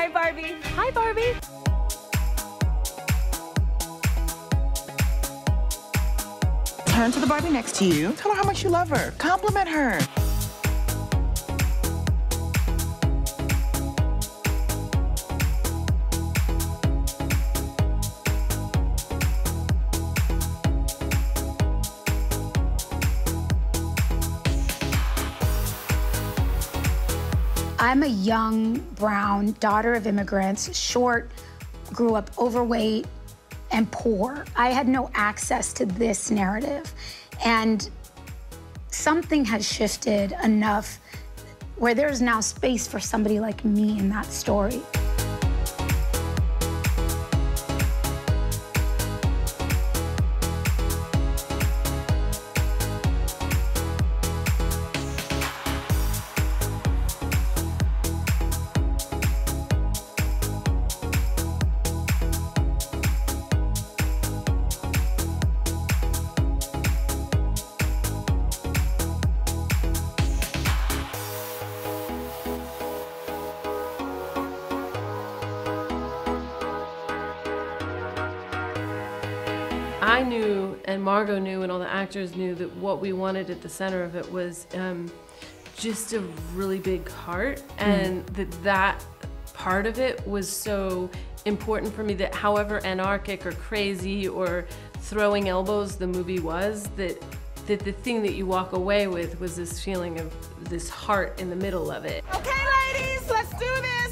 Hi, Barbie. Hi, Barbie. Turn to the Barbie next to you. Tell her how much you love her. Compliment her. I'm a young, brown daughter of immigrants, short, grew up overweight and poor. I had no access to this narrative. And something has shifted enough where there's now space for somebody like me in that story. I knew, and Margot knew, and all the actors knew that what we wanted at the center of it was just a really big heart, and that part of it was so important for me, that however anarchic or crazy or throwing elbows the movie was, that the thing that you walk away with was this feeling of this heart in the middle of it. Okay, ladies, let's do this.